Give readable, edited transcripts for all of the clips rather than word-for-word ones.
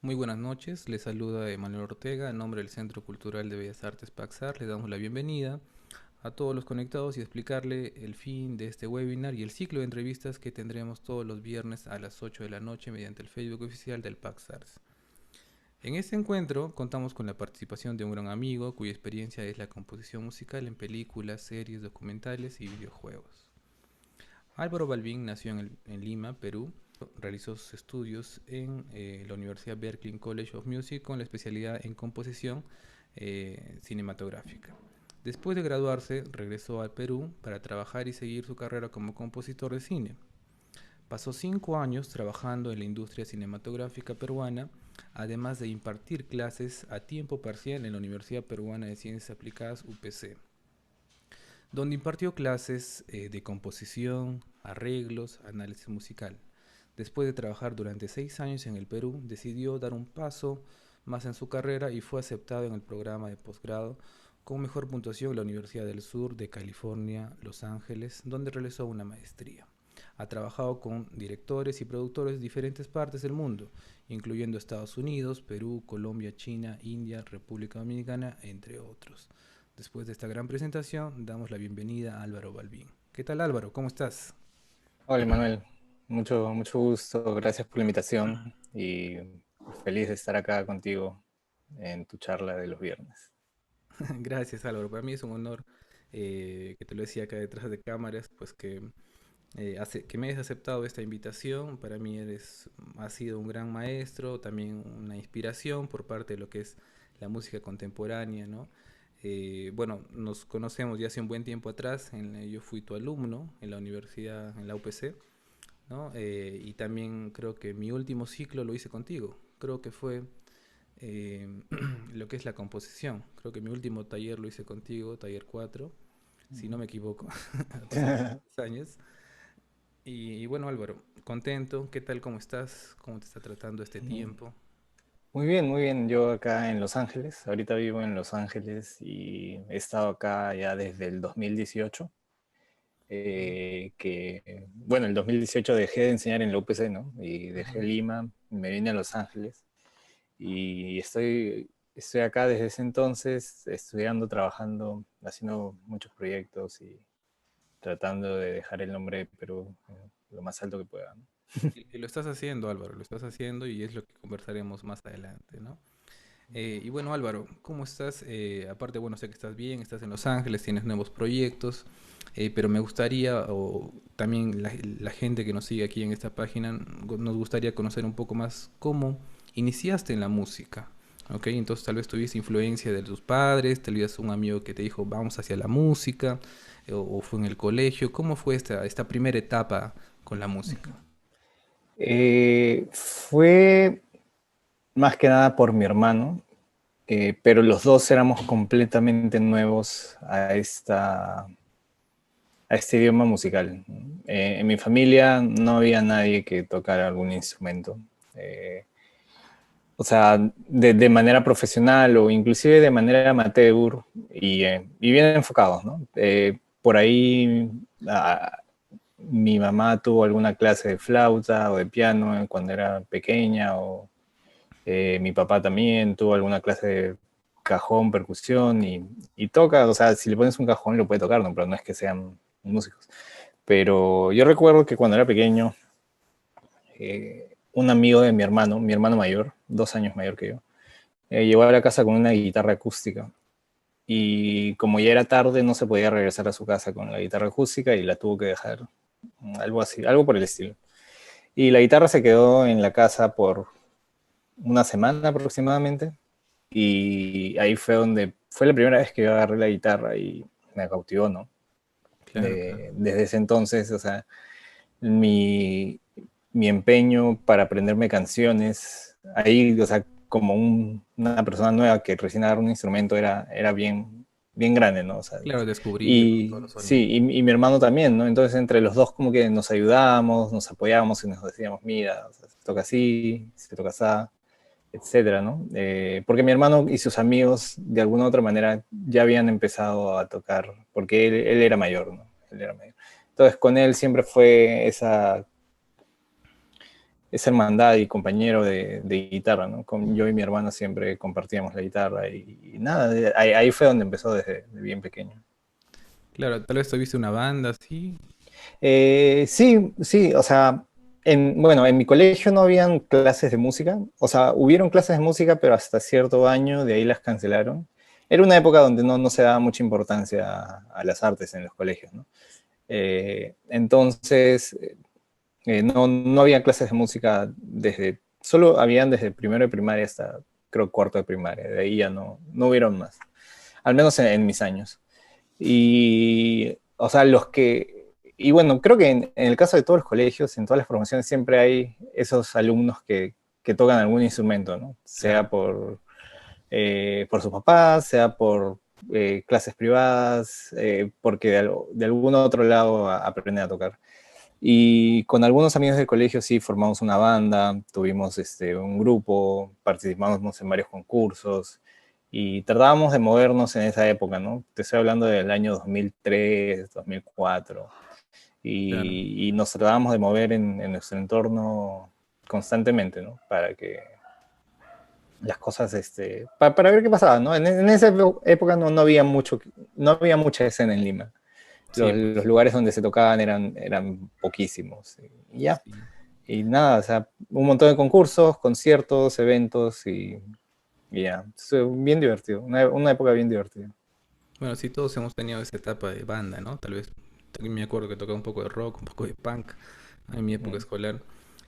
Muy buenas noches, les saluda Emanuel Ortega en nombre del Centro Cultural de Bellas Artes Paxar. Le damos la bienvenida a todos los conectados y explicarle el fin de este webinar y el ciclo de entrevistas que tendremos todos los viernes a las 8 de la noche mediante el Facebook oficial del Paxars. En este encuentro contamos con la participación de un gran amigo cuya experiencia es la composición musical en películas, series, documentales y videojuegos. Álvaro Balbín nació en Lima, Perú. Realizó sus estudios en la Universidad Berklee College of Music con la especialidad en composición cinematográfica. Después de graduarse, regresó al Perú para trabajar y seguir su carrera como compositor de cine. Pasó 5 años trabajando en la industria cinematográfica peruana, además de impartir clases a tiempo parcial en la Universidad Peruana de Ciencias Aplicadas UPC, donde impartió clases de composición, arreglos, análisis musical. Después de trabajar durante 6 años en el Perú, decidió dar un paso más en su carrera y fue aceptado en el programa de posgrado con mejor puntuación en la Universidad del Sur de California, Los Ángeles, donde realizó una maestría. Ha trabajado con directores y productores de diferentes partes del mundo, incluyendo Estados Unidos, Perú, Colombia, China, India, República Dominicana, entre otros. Después de esta gran presentación, damos la bienvenida a Álvaro Balbín. ¿Qué tal, Álvaro? ¿Cómo estás? Hola, Manuel. Mucho gusto. Gracias por la invitación y feliz de estar acá contigo en tu charla de los viernes. Gracias, Álvaro. Para mí es un honor que te lo decía acá detrás de cámaras, pues que me hayas aceptado esta invitación. Para mí has sido un gran maestro, también una inspiración por parte de lo que es la música contemporánea, ¿no? Bueno, nos conocemos ya hace un buen tiempo atrás. Yo fui tu alumno en la universidad, en la UPC, ¿no? Y también creo que mi último ciclo lo hice contigo. Creo que fue lo que es la composición. Creo que mi último taller lo hice contigo, taller 4 si no me equivoco. Ha pasado muchos años. Y bueno, Álvaro, contento. ¿Qué tal? ¿Cómo estás? ¿Cómo te está tratando este tiempo? Muy bien, muy bien. Yo acá en Los Ángeles. Ahorita vivo en Los Ángeles y he estado acá ya desde el 2018. Bueno, el 2018 dejé de enseñar en la UPC, ¿no? Y dejé Ujú. Lima, me vine a Los Ángeles y estoy acá desde ese entonces estudiando, trabajando, haciendo muchos proyectos y tratando de dejar el nombre de Perú lo más alto que pueda, ¿no? Y lo estás haciendo, Álvaro, lo estás haciendo y es lo que conversaremos más adelante, ¿no? Y bueno, Álvaro, ¿cómo estás? Aparte, bueno, sé que estás bien, estás en Los Ángeles, tienes nuevos proyectos, pero me gustaría, o también la gente que nos sigue aquí en esta página, nos gustaría conocer un poco más cómo iniciaste en la música, ¿ok? Entonces tal vez tuviste influencia de tus padres, tal vez un amigo que te dijo, vamos hacia la música, o fue en el colegio. ¿Cómo fue esta primera etapa con la música? Fue más que nada por mi hermano, pero los dos éramos completamente nuevos a este idioma musical. En mi familia no había nadie que tocara algún instrumento. Eh, o sea, de manera profesional o inclusive de manera amateur y bien enfocados, ¿no? Por ahí mi mamá tuvo alguna clase de flauta o de piano cuando era pequeña, o mi papá también tuvo alguna clase de cajón, percusión y toca, o sea, si le pones un cajón lo puede tocar, ¿no? Pero no es que sean músicos. Pero yo recuerdo que cuando era pequeño, un amigo de mi hermano mayor, 2 años mayor que yo, llegó a la casa con una guitarra acústica. Y como ya era tarde, no se podía regresar a su casa con la guitarra acústica y la tuvo que dejar, algo así, algo por el estilo. Y la guitarra se quedó en la casa por una semana aproximadamente. Y ahí fue la primera vez que yo agarré la guitarra y me cautivó, ¿no? Claro, claro. Desde ese entonces, o sea, mi, mi empeño para aprenderme canciones, ahí, o sea, como una persona nueva que recién agarra un instrumento era bien grande, ¿no? O sea, Claro, descubrir todos y los sí, sonidos. y mi hermano también, ¿no? Entonces entre los dos como que nos ayudábamos, nos apoyábamos y nos decíamos, mira, o sea, se toca así, se toca así, etcétera, ¿no? Porque mi hermano y sus amigos, de alguna u otra manera, ya habían empezado a tocar, porque él era mayor, ¿no? Él era mayor. Entonces, con él siempre fue esa hermandad y compañero de guitarra, ¿no? Yo y mi hermano siempre compartíamos la guitarra y nada, ahí fue donde empezó desde bien pequeño. Claro, tal vez tuviste una banda, sí. Sí, sí, o sea, bueno, en mi colegio no habían clases de música, o sea, hubieron clases de música, pero hasta cierto año de ahí las cancelaron. Era una época donde no se daba mucha importancia a las artes en los colegios, ¿no? Entonces, no había clases de música solo habían desde primero de primaria hasta creo cuarto de primaria, de ahí ya no hubieron más, al menos en mis años. Y, o sea, y bueno, creo que en el caso de todos los colegios, en todas las formaciones, siempre hay esos alumnos que tocan algún instrumento, ¿no? Claro. Sea por sus papás, sea por clases privadas, porque de algún otro lado aprenden a tocar. Y con algunos amigos del colegio sí formamos una banda, tuvimos un grupo, participamos en varios concursos y tratábamos de movernos en esa época, ¿no? Te estoy hablando del año 2003, 2004, Claro. y nos tratábamos de mover en nuestro entorno constantemente, ¿no? Para que las cosas, para ver qué pasaba, ¿no? En esa época no había no había mucha escena en Lima. Sí, Los pues, lugares donde se tocaban eran poquísimos. Y ya. sí. Y nada, o sea, un montón de concursos, conciertos, eventos y ya. Bien divertido, una época bien divertida. Bueno, sí, todos hemos tenido esa etapa de banda, ¿no? Tal vez, también me acuerdo que tocaba un poco de rock, un poco de punk en mi época Mm. escolar.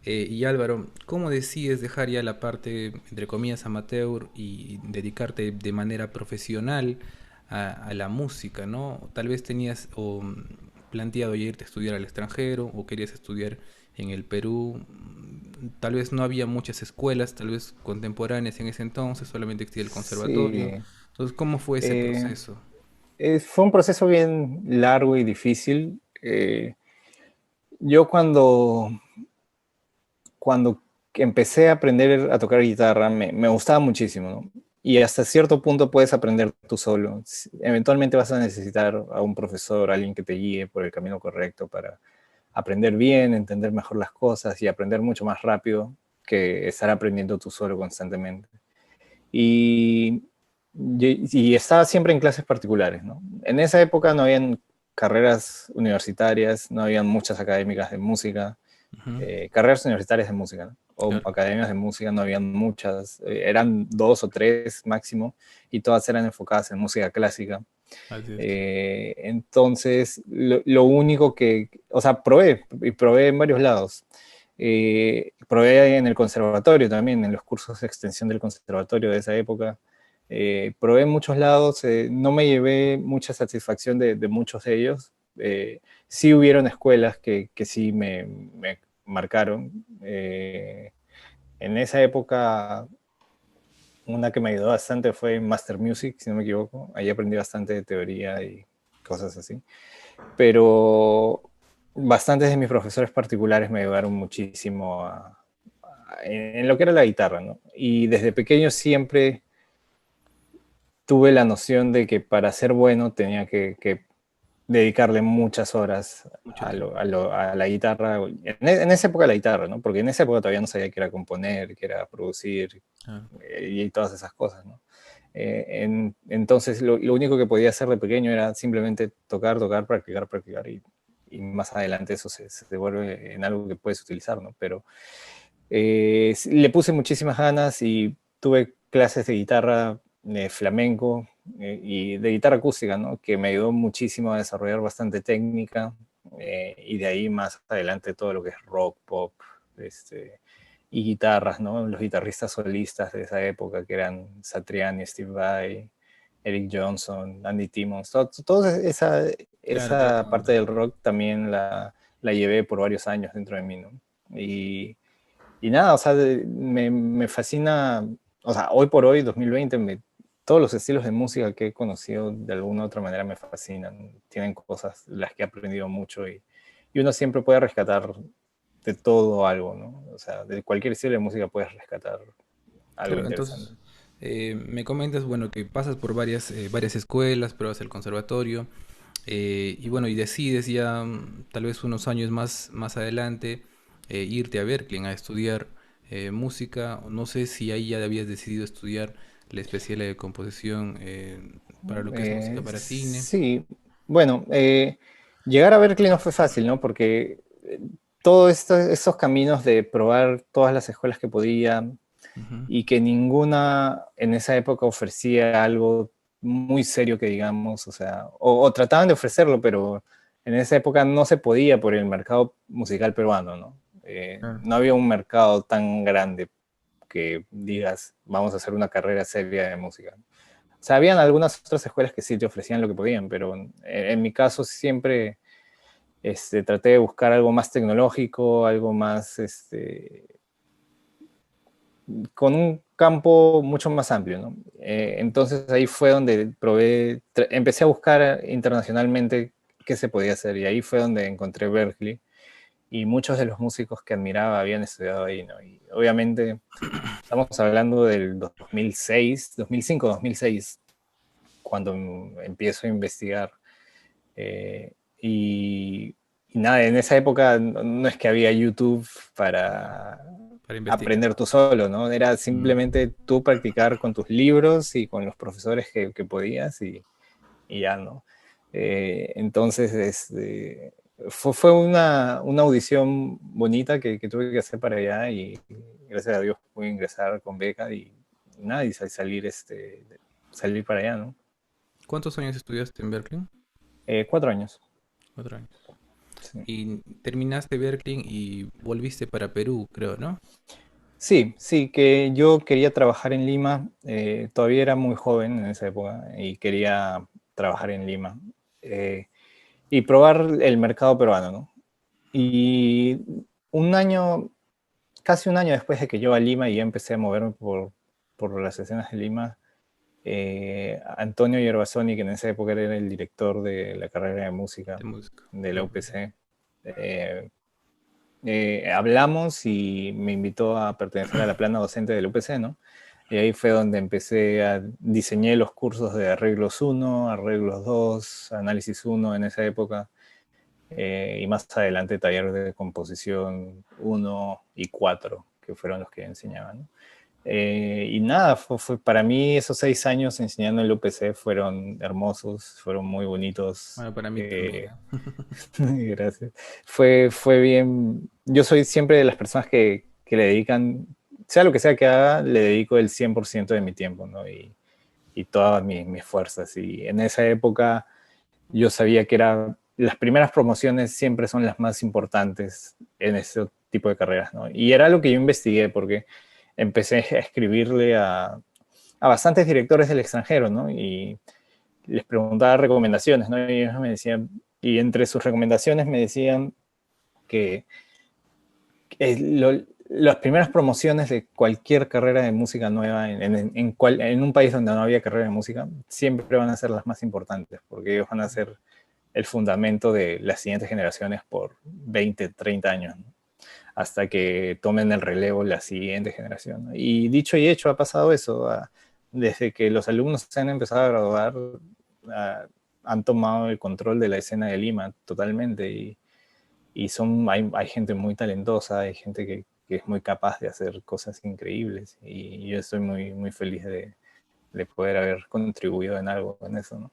Y Álvaro, ¿cómo decides dejar ya la parte, entre comillas, amateur y dedicarte de manera profesional a la música, ¿no? Tal vez tenías planteado ya irte a estudiar al extranjero o querías estudiar en el Perú. Tal vez no había muchas escuelas, tal vez contemporáneas en ese entonces, solamente existía el conservatorio. Sí. Entonces, ¿cómo fue ese Eh, proceso? Fue un proceso bien largo y difícil. Yo cuando empecé a aprender a tocar guitarra me gustaba muchísimo, ¿no? Y hasta cierto punto puedes aprender tú solo. Eventualmente vas a necesitar a un profesor, alguien que te guíe por el camino correcto para aprender bien, entender mejor las cosas y aprender mucho más rápido que estar aprendiendo tú solo constantemente. Y, y estaba siempre en clases particulares, ¿no? En esa época no habían carreras universitarias, no habían muchas académicas de música, Ujú, carreras universitarias de música, ¿no? O claro, academias de música, no habían muchas, eran dos o tres máximo, y todas eran enfocadas en música clásica. así es. Entonces, lo único o sea, probé en varios lados. Probé en el conservatorio también, en los cursos de extensión del conservatorio de esa época. Probé en muchos lados, no me llevé mucha satisfacción de muchos de ellos. Sí hubieron escuelas que sí me marcaron. En esa época, una que me ayudó bastante fue Master Music, si no me equivoco. Ahí aprendí bastante de teoría y cosas así. Pero bastantes de mis profesores particulares me ayudaron muchísimo en lo que era la guitarra, ¿no? Y desde pequeño siempre tuve la noción de que para ser bueno tenía que dedicarle muchas horas Mucho tiempo. a la guitarra, en esa época la guitarra, ¿no? Porque en esa época todavía no sabía qué era componer, qué era producir Claro. y todas esas cosas, ¿no? Entonces lo único que podía hacer de pequeño era simplemente tocar, tocar, practicar, practicar y más adelante eso se vuelve en algo que puedes utilizar, ¿no? Pero le puse muchísimas ganas y tuve clases de guitarra flamenco y de guitarra acústica, ¿no? Que me ayudó muchísimo a desarrollar bastante técnica y de ahí más adelante todo lo que es rock, pop, y guitarras, ¿no? Los guitarristas solistas de esa época que eran Satriani, Steve Vai, Eric Johnson, Andy Timmons, toda Claro, toda esta esa parte onda. del rock también la llevé por varios años dentro de mí, ¿no? Y, y nada, o sea, me fascina, o sea, hoy por hoy, 2020, todos los estilos de música que he conocido de alguna u otra manera me fascinan. Tienen cosas de las que he aprendido mucho y uno siempre puede rescatar de todo algo, ¿no? O sea, de cualquier estilo de música puedes rescatar algo Claro, interesante. entonces me comentas, bueno, que pasas por varias escuelas, pruebas el conservatorio, y bueno, y decides ya tal vez unos años más adelante irte a Berkeley a estudiar música. No sé si ahí ya habías decidido estudiar la especialidad de composición para lo que es música para cine. Sí, bueno, llegar a Berkeley no fue fácil, ¿no? Porque todos estos caminos de probar todas las escuelas que podía Ujú. y que ninguna en esa época ofrecía algo muy serio que digamos, o sea, o trataban de ofrecerlo, pero en esa época no se podía por el mercado musical peruano, ¿no? Claro. No había un mercado tan grande que digas, vamos a hacer una carrera seria de música. O sea, habían algunas otras escuelas que sí te ofrecían lo que podían, pero en mi caso siempre traté de buscar algo más tecnológico, algo más, con un campo mucho más amplio, ¿no? Entonces ahí fue donde empecé a buscar internacionalmente qué se podía hacer y ahí fue donde encontré Berkeley y muchos de los músicos que admiraba habían estudiado ahí, ¿no? Y obviamente estamos hablando del 2006, 2005, 2006, cuando empiezo a investigar. Eh, y, y nada, en esa época no es que había YouTube Claro. para Para investigar. aprender tú solo, ¿no? Era Mm. simplemente tú practicar con tus libros y con los profesores que podías y ya, ¿no? Entonces, fue una audición bonita que tuve que hacer para allá y gracias a Dios pude ingresar con beca y nada, y salir para allá, ¿no? ¿Cuántos años estudiaste en Berkeley? 4 años. 4 años. Sí. Y terminaste Berkeley y volviste para Perú, creo, ¿no? Sí, sí, que yo quería trabajar en Lima, todavía era muy joven en esa época y quería trabajar en Lima eh, y probar el mercado peruano, ¿no? Y un año, casi un año después de que yo a Lima y ya empecé a moverme por las escenas de Lima, Antonio Yerbasoni, que en esa época era el director de la carrera de música De música. de la La UPC. UPC, hablamos y me invitó a pertenecer a la plana docente del UPC, ¿no? Y ahí fue donde diseñé los cursos de arreglos 1, arreglos 2, análisis 1 en esa época, y más adelante taller de composición 1 y 4, que fueron los que enseñaban, ¿no? Y nada, para mí esos 6 años enseñando en el UPC fueron hermosos, fueron muy bonitos. Bueno, para mí también, ¿eh? Gracias. Fue bien. Yo soy siempre de las personas que le dedican, sea lo que sea que haga, le dedico el 100% de mi tiempo, ¿no? Y todas mis fuerzas. Y en esa época yo sabía que las primeras promociones siempre son las más importantes en ese tipo de carreras, ¿no? Y era lo que yo investigué porque empecé a escribirle a bastantes directores del extranjero, ¿no? Y les preguntaba recomendaciones, ¿no? Y ellos me decían, y entre sus recomendaciones me decían que las primeras promociones de cualquier carrera de música nueva en un país donde no había carrera de música siempre van a ser las más importantes, porque ellos van a ser el fundamento de las siguientes generaciones por 20, 30 años, ¿no? Hasta que tomen el relevo la siguiente generación, ¿no? Y dicho y hecho ha pasado eso. Desde que los alumnos se han empezado a graduar, uh, han tomado el control de la escena de Lima totalmente y hay gente muy talentosa, hay gente que es muy capaz de hacer cosas increíbles y yo estoy muy, muy feliz de poder haber contribuido en algo en eso, ¿no?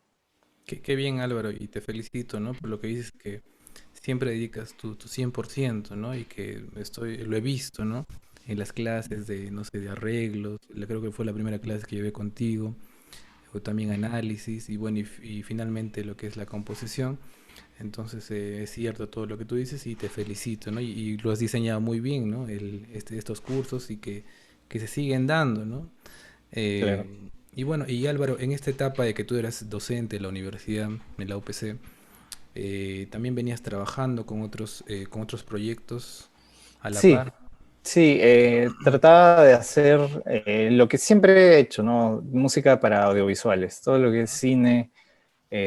Qué bien, Álvaro, y te felicito, ¿no? Por lo que dices que siempre dedicas tu 100%, ¿no? Y que lo he visto, ¿no? En las clases de, no sé, de arreglos, creo que fue la primera clase que llevé contigo, o también análisis, y bueno, y finalmente lo que es la composición. Entonces es cierto todo lo que tú dices y te felicito, ¿no? Y lo has diseñado muy bien, ¿no? Estos cursos y que se siguen dando, ¿no? Claro. Y bueno, y Álvaro, en esta etapa de que tú eras docente en la universidad, en la UPC, también venías trabajando con otros proyectos a la Sí, par. sí, trataba de hacer lo que siempre he hecho, ¿no? Música para audiovisuales, todo lo que es cine,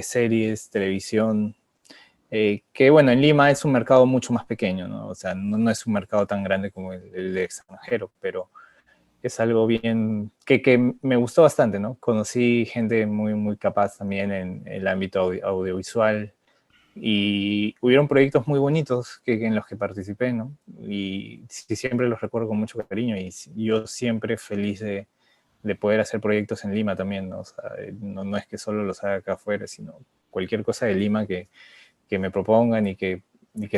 series, televisión, que bueno, en Lima es un mercado mucho más pequeño, ¿no? O sea, no es un mercado tan grande como el de extranjero, pero es algo bien que me gustó bastante, ¿no? Conocí gente muy, muy capaz también en el ámbito audiovisual. Y hubieron proyectos muy bonitos en los que participé, ¿no? Y sí, siempre los recuerdo con mucho cariño y yo siempre feliz de poder hacer proyectos en Lima también, ¿no? O sea, no es que solo los haga acá afuera, sino cualquier cosa de Lima que me propongan y que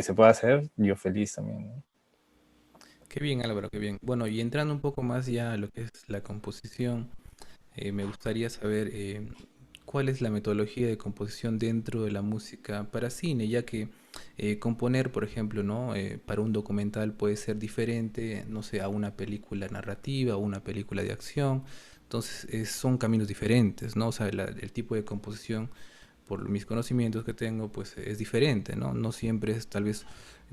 se pueda hacer, yo feliz también, ¿no? Qué bien, Álvaro, qué bien. Bueno, y entrando un poco más ya a lo que es la composición, me gustaría saber cuál es la metodología de composición dentro de la música para cine, ya que componer, por ejemplo, ¿no? Para un documental puede ser diferente, no sé, a una película narrativa o una película de acción. Entonces, son caminos diferentes, ¿no? O sea, el tipo de composición, por mis conocimientos que tengo, pues es diferente, ¿no? No siempre es tal vez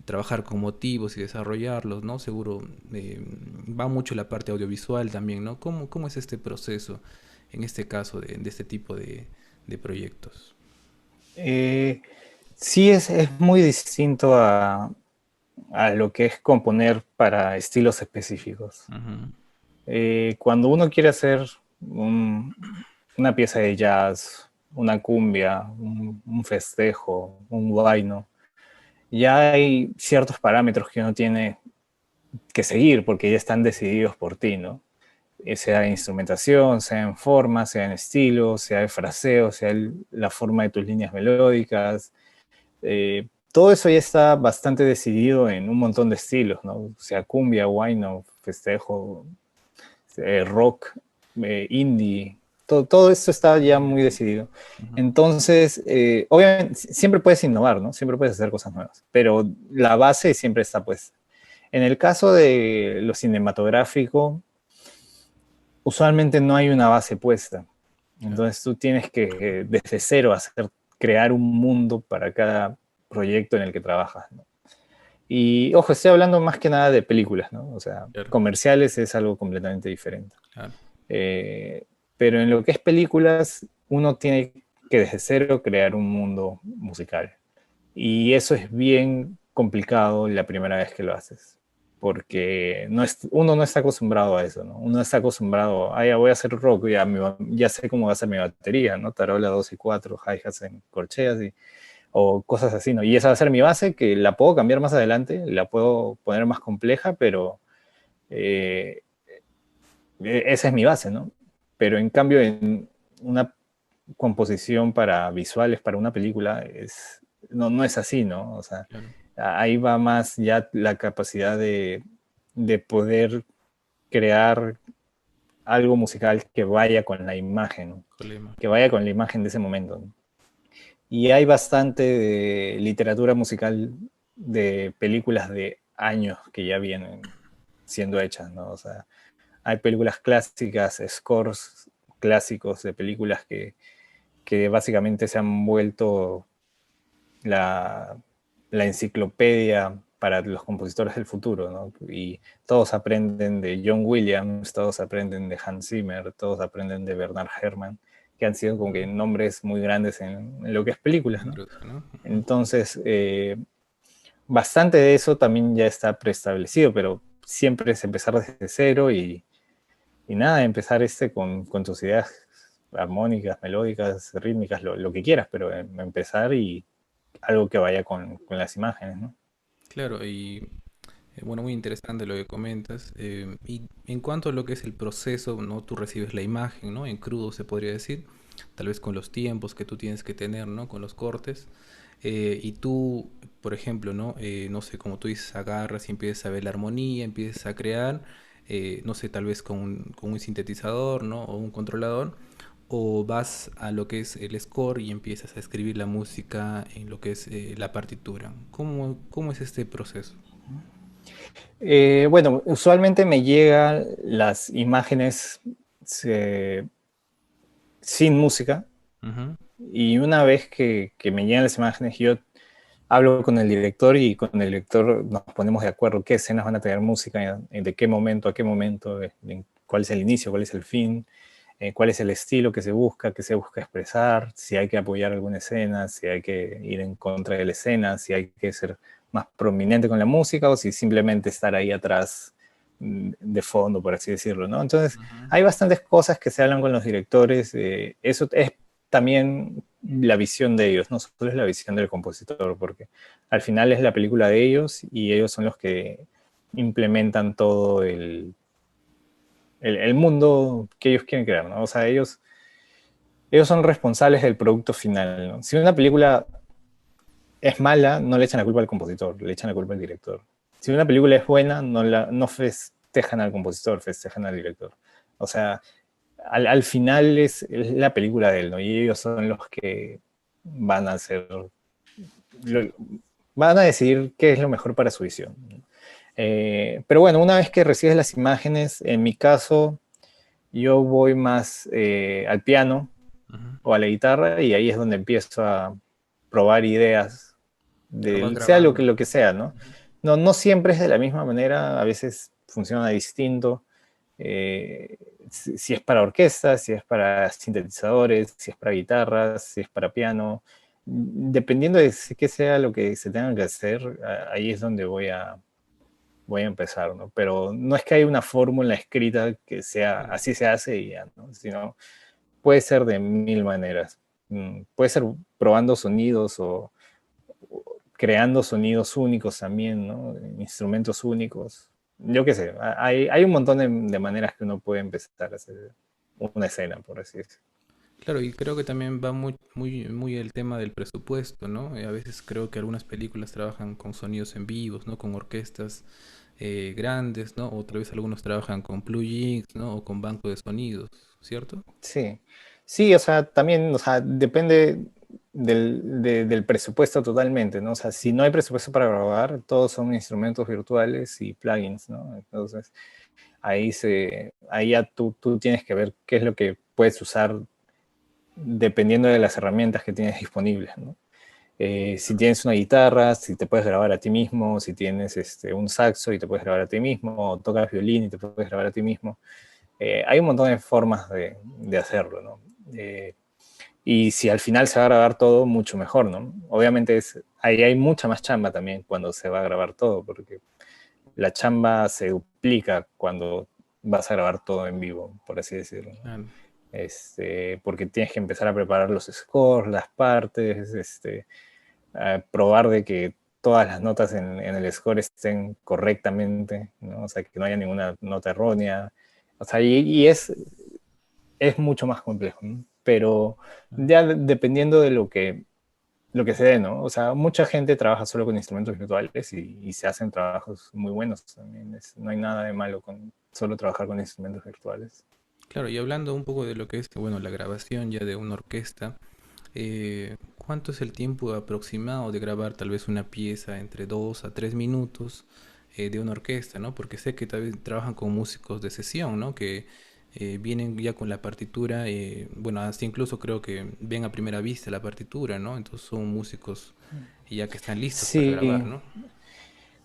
trabajar con motivos y desarrollarlos, ¿no? Seguro va mucho la parte audiovisual también, ¿no? ¿Cómo es este proceso en este caso de este tipo de proyectos? Eh, sí, es muy distinto a lo que es componer para estilos específicos. Ujú. Cuando uno quiere hacer un- una pieza de jazz, una cumbia, un festejo, un guayno, ya hay ciertos parámetros que uno tiene que seguir porque ya están decididos por ti, ¿no? Sea en instrumentación, sea en forma, sea en estilo, sea de fraseo, sea la forma de tus líneas melódicas. Todo eso ya está bastante decidido en un montón de estilos, ¿no? Sea cumbia, guayno, festejo, rock, indie, todo esto está ya muy decidido. Ujú. Entonces, obviamente, siempre puedes innovar, ¿no? Siempre puedes hacer cosas nuevas, pero la base siempre está puesta. En el caso de lo cinematográfico, usualmente no hay una base puesta. Claro. Entonces tú tienes que desde cero crear un mundo para cada proyecto en el que trabajas, ¿no? Y ojo, estoy hablando más que nada de películas, ¿no? O sea, Claro, comerciales es algo completamente diferente. claro. Eh, pero en lo que es películas, uno tiene que desde cero crear un mundo musical. Y eso es bien complicado la primera vez que lo haces, porque uno no está acostumbrado a eso, ¿no? Uno está acostumbrado, ah, ya voy a hacer rock, ya sé cómo va a ser mi batería, ¿no? Tarola 2 y 4, hi-hats en corcheas o cosas así, ¿no? Y esa va a ser mi base, que la puedo cambiar más adelante, la puedo poner más compleja, pero eh, esa es mi base, ¿no? Pero en cambio, en una composición para visuales, para una película, no es así, ¿no? O sea, Claro. ahí va más ya la capacidad de poder crear algo musical que vaya con la imagen, ¿no? Problema. Que vaya con la imagen de ese momento, ¿no? Y hay bastante de literatura musical de películas de años que ya vienen siendo hechas, ¿no? O sea, hay películas clásicas, scores clásicos de películas que básicamente se han vuelto la, la enciclopedia para los compositores del futuro, ¿no? Y todos aprenden de John Williams, todos aprenden de Hans Zimmer, todos aprenden de Bernard Herrmann, que han sido como que nombres muy grandes en lo que es películas, ¿no? Industria, ¿no? Ujú. Entonces, bastante de eso también ya está preestablecido, pero siempre es empezar desde cero y nada, empezar con tus ideas armónicas, melódicas, rítmicas, lo que quieras, pero empezar y algo que vaya con las imágenes, ¿no? Claro, y bueno, muy interesante lo que comentas. Y en cuanto a lo que es el proceso, ¿no? Tú recibes la imagen, ¿no? En crudo se podría decir, tal vez con los tiempos que tú tienes que tener, ¿no? Con los cortes. Y tú, por ejemplo, ¿no? No sé, como tú dices, agarras y empiezas a ver la armonía, empiezas a crear, no sé, tal vez con un sintetizador, ¿no? O un controlador. O vas a lo que es el score y empiezas a escribir la música en lo que es la partitura. ¿Cómo es este proceso? Bueno, usualmente me llegan las imágenes eh, sin música Ujú. y una vez que me llegan las imágenes yo hablo con el director y con el director nos ponemos de acuerdo qué escenas van a tener música, de qué momento a qué momento, cuál es el inicio, cuál es el fin, cuál es el estilo que se busca expresar, si hay que apoyar alguna escena, si hay que ir en contra de la escena, si hay que ser más prominente con la música o si simplemente estar ahí atrás de fondo, por así decirlo, ¿no? Entonces, Ujú. hay bastantes cosas que se hablan con los directores. Eso es también la visión de ellos, no solo es la visión del compositor, porque al final es la película de ellos y ellos son los que implementan todo el mundo que ellos quieren crear, ¿no? O sea, ellos son responsables del producto final, ¿no? Si una película es mala, no le echan la culpa al compositor, le echan la culpa al director. Si una película es buena, no festejan al compositor, festejan al director. O sea, al final es la película de él, ¿no? Y ellos son los que van a hacer, van a decidir qué es lo mejor para su visión. Pero bueno, una vez que recibes las imágenes, en mi caso, yo voy más al piano Ujú. o a la guitarra y ahí es donde empiezo a probar ideas, Claro, vas sea grabando. lo que sea, ¿no? Ujú. No siempre es de la misma manera, a veces funciona distinto. Eh, si es para orquesta, si es para sintetizadores, si es para guitarras, si es para piano. Dependiendo de qué sea lo que se tenga que hacer, ahí es donde voy a empezar, ¿no? Pero no es que haya una fórmula escrita que sea Claro. así se hace y ya, ¿no? Sino puede ser de mil maneras. Puede ser probando sonidos o creando sonidos únicos también, ¿no? Instrumentos únicos. Yo qué sé, hay un montón de maneras que uno puede empezar a hacer una escena, por así decirlo. Claro, y creo que también va muy el tema del presupuesto, ¿no? A veces creo que algunas películas trabajan con sonidos en vivos, ¿no? Con orquestas grandes, ¿no? Otra vez algunos trabajan con plugins, ¿no? O con banco de sonidos, ¿cierto? Sí, sí, o sea, también, o sea, depende del presupuesto totalmente, ¿no? O sea, si no hay presupuesto para grabar, todos son instrumentos virtuales y plugins, ¿no? Entonces, ahí ya tú tienes que ver qué es lo que puedes usar dependiendo de las herramientas que tienes disponibles, ¿no? Si tienes una guitarra, si te puedes grabar a ti mismo, si tienes un saxo y te puedes grabar a ti mismo, o tocas violín y te puedes grabar a ti mismo. Hay un montón de formas de hacerlo, ¿no? Y si al final se va a grabar todo, mucho mejor, ¿no? Obviamente ahí hay mucha más chamba también cuando se va a grabar todo, porque la chamba se duplica cuando vas a grabar todo en vivo, por así decirlo, ¿no? Claro. Porque tienes que empezar a preparar los scores, las partes, a probar de que todas las notas en el score estén correctamente, ¿no? O sea, que no haya ninguna nota errónea. O sea, y es mucho más complejo, ¿no? Pero Claro. ya dependiendo de lo que se dé, ¿no? O sea, mucha gente trabaja solo con instrumentos virtuales y se hacen trabajos muy buenos también. No hay nada de malo con solo trabajar con instrumentos virtuales. Claro, y hablando un poco de lo que es, bueno, la grabación ya de una orquesta, ¿cuánto es el tiempo aproximado de grabar tal vez una pieza entre 2 a 3 minutos de una orquesta, ¿no? Porque sé que tal vez trabajan con músicos de sesión, ¿no? Que vienen ya con la partitura, bueno, hasta incluso creo que ven a primera vista la partitura, ¿no? Entonces son músicos ya que están listos para grabar, Sí, ¿no?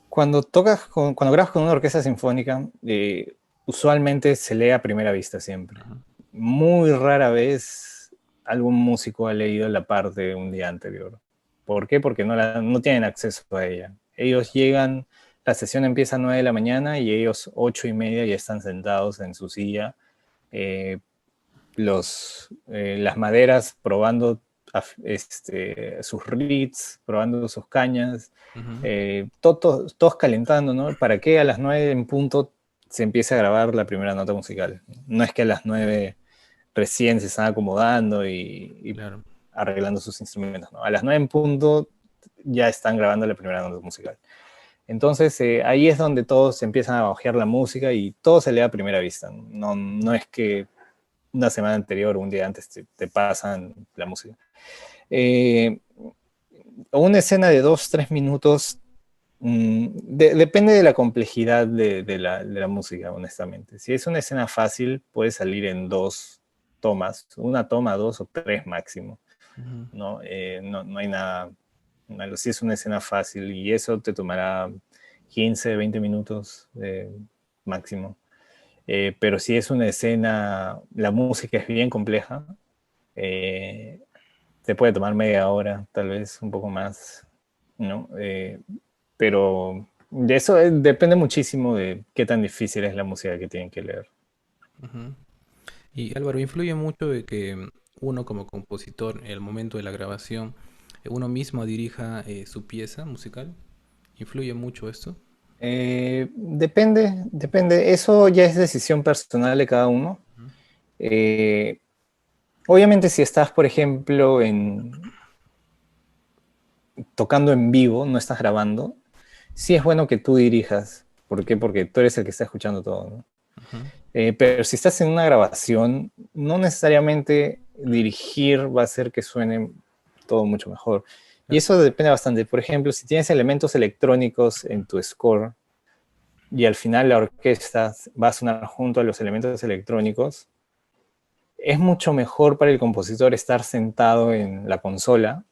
cuando grabas con una orquesta sinfónica, usualmente se lee a primera vista siempre. Ajá. Muy rara vez algún músico ha leído la parte un día anterior. ¿Por qué? Porque no tienen acceso a ella. Ellos llegan, la sesión empieza a 9 de la mañana y ellos 8:30 ya están sentados en su silla, eh, las maderas probando sus reeds, probando sus cañas, Ujú. todos calentando, ¿no? Para que a las 9 en punto se empiece a grabar la primera nota musical. No es que a las 9 recién se están acomodando y Claro. arreglando sus instrumentos, ¿no? A las 9 en punto ya están grabando la primera nota musical. Entonces ahí es donde todos empiezan a ojear la música y todo se lee a primera vista. No es que una semana anterior o un día antes te pasan la música. Eh, una escena de 2, 3 minutos depende de la complejidad de la música, honestamente. Si es una escena fácil, puede salir en 2 tomas, una toma, 2 o 3 máximo. Ujú. No hay nada malo. Si es una escena fácil y eso te tomará 15, 20 minutos máximo. Pero si es una escena, la música es bien compleja, eh, te puede tomar media hora, tal vez un poco más, ¿no? Pero de eso depende muchísimo de qué tan difícil es la música que tienen que leer. Ujú. Y Álvaro, influye mucho de que uno como compositor, en el momento de la grabación, uno mismo dirija su pieza musical? ¿Influye mucho esto? Depende. Eso ya es decisión personal de cada uno. Ujú. Eh, Obviamente si estás, por ejemplo, tocando en vivo, no estás grabando, sí es bueno que tú dirijas. ¿Por qué? Porque tú eres el que está escuchando todo, ¿no? Ujú. Pero si estás en una grabación, no necesariamente dirigir va a hacer que suene todo mucho mejor. Y Claro. eso depende bastante. Por ejemplo, si tienes elementos electrónicos en tu score y al final la orquesta va a sonar junto a los elementos electrónicos, es mucho mejor para el compositor estar sentado en la consola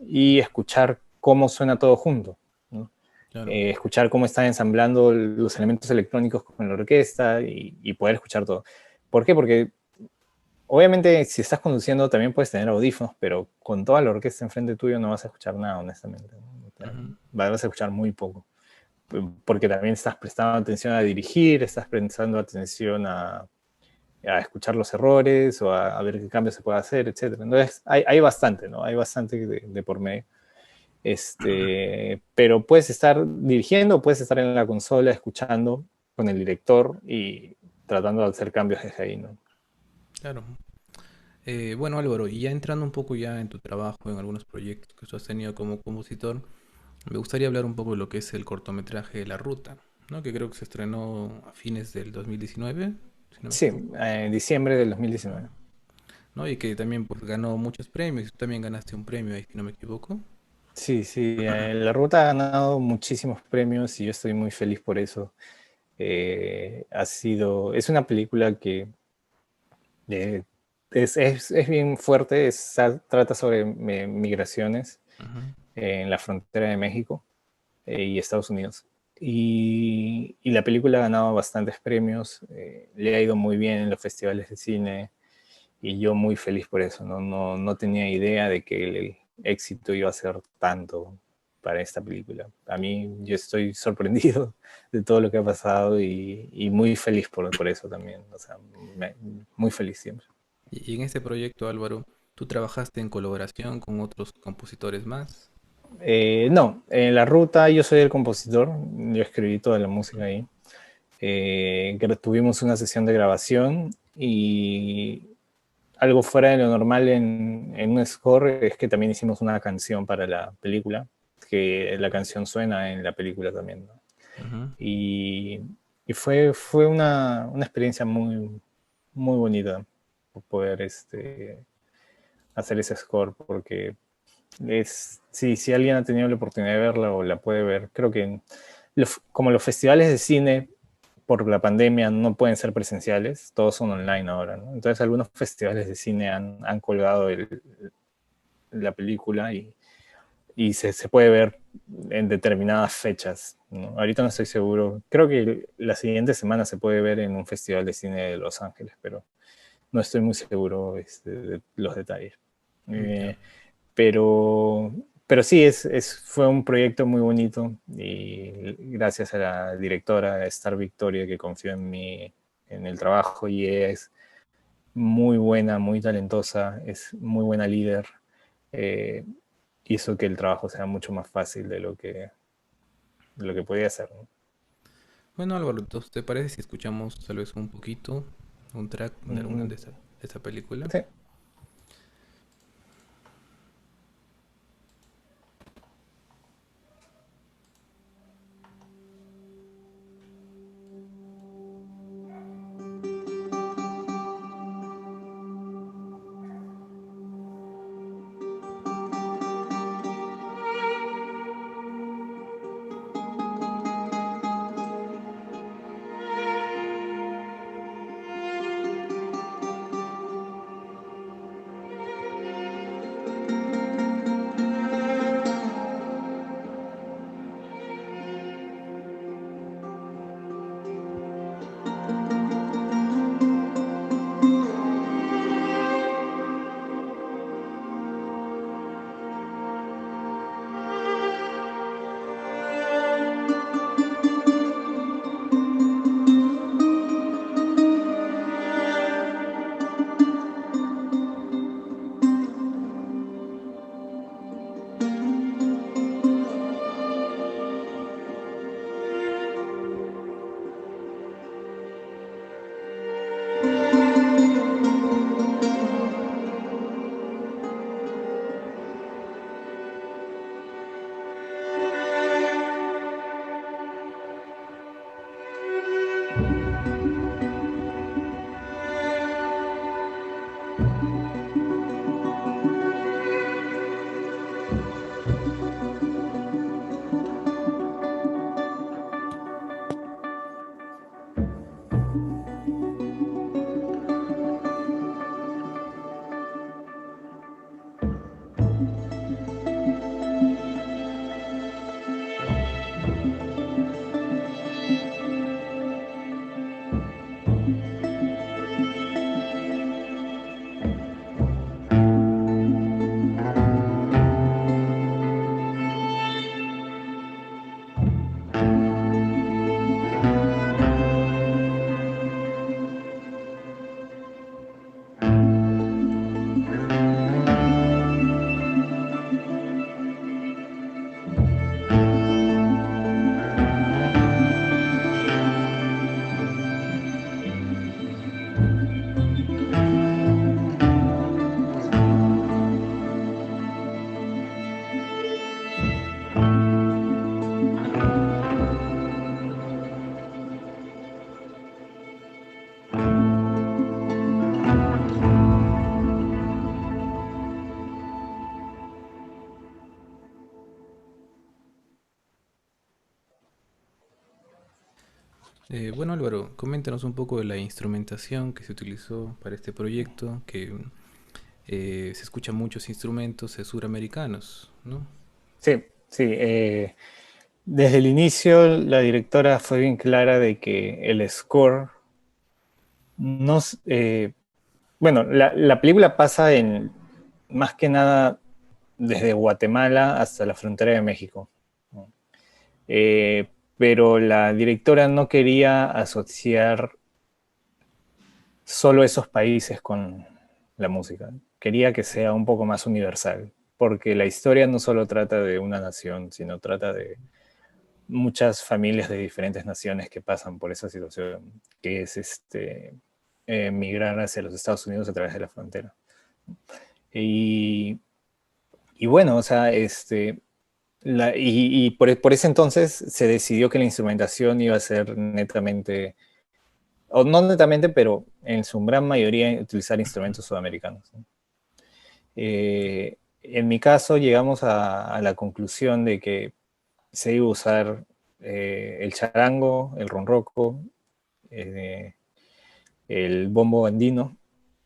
y escuchar cómo suena todo junto, ¿no? Claro. Escuchar cómo están ensamblando los elementos electrónicos con la orquesta y poder escuchar todo. ¿Por qué? Porque obviamente si estás conduciendo también puedes tener audífonos, pero con toda la orquesta enfrente tuyo no vas a escuchar nada, honestamente, ¿no? O sea, Ujú. vas a escuchar muy poco, porque también estás prestando atención a dirigir, estás prestando atención a escuchar los errores o a ver qué cambios se puede hacer, etcétera. Entonces, hay bastante, ¿no? Hay bastante de por medio. Pero puedes estar dirigiendo, puedes estar en la consola escuchando con el director y tratando de hacer cambios desde ahí, ¿no? Claro. Bueno, Álvaro, y ya entrando un poco ya en tu trabajo, en algunos proyectos que tú has tenido como compositor, me gustaría hablar un poco de lo que es el cortometraje La Ruta, ¿no? Que creo que se estrenó a fines del 2019, si no me Sí, equivoco, en diciembre del 2019. ¿no? Y que también pues ganó muchos premios, y tú también ganaste un premio ahí, si no me equivoco. Sí, sí, La Ruta ha ganado muchísimos premios y yo estoy muy feliz por eso. Es una película que eh, es bien fuerte, trata sobre migraciones Ujú. en la frontera de México y Estados Unidos. Y la película ha ganado bastantes premios, le ha ido muy bien en los festivales de cine y yo muy feliz por eso, ¿no? No tenía idea de que el éxito iba a ser tanto para esta película. A mí yo estoy sorprendido de todo lo que ha pasado y muy feliz por eso también, o sea, muy feliz siempre. Y en este proyecto, Álvaro, ¿tú trabajaste en colaboración con otros compositores más? No, en La Ruta yo soy el compositor, yo escribí toda la música Ujú. ahí. Tuvimos una sesión de grabación y algo fuera de lo normal en un score es que también hicimos una canción para la película, que la canción suena en la película también, ¿no? Ujú. Y, y fue una experiencia muy bonita poder hacer ese score, porque si alguien ha tenido la oportunidad de verla o la puede ver, creo que como los festivales de cine por la pandemia no pueden ser presenciales, todos son online ahora, ¿no? Entonces algunos festivales de cine han colgado la película y se puede ver en determinadas fechas, ¿no? Ahorita no estoy seguro, creo que la siguiente semana se puede ver en un festival de cine de Los Ángeles, pero no estoy muy seguro de los detalles. Ya. Eh, pero, pero sí, fue un proyecto muy bonito y gracias a la directora Star Victoria que confió en mí, en el trabajo, y ella es muy buena, muy talentosa, es muy buena líder, eh, hizo que el trabajo sea mucho más fácil de lo que podía ser, ¿no? Bueno, Álvaro, entonces, ¿te parece si escuchamos tal vez un poquito, un track de alguna Mm, de esa película? sí. Bueno, Álvaro, coméntanos un poco de la instrumentación que se utilizó para este proyecto, que se escuchan muchos instrumentos suramericanos, ¿no? Sí, sí. Desde el inicio la directora fue bien clara de que el score no... bueno, la película pasa en más que nada desde Guatemala hasta la frontera de México. ¿No? Pero la directora no quería asociar solo esos países con la música. Quería que sea un poco más universal, porque la historia no solo trata de una nación, sino trata de muchas familias de diferentes naciones que pasan por esa situación, que es migrar hacia los Estados Unidos a través de la frontera. Y, y bueno, o sea, por ese entonces se decidió que la instrumentación iba a ser netamente, o no netamente, pero en su gran mayoría utilizar instrumentos sudamericanos. ¿No? En mi caso llegamos a la conclusión de que se iba a usar el charango, el ronroco, eh, el bombo andino,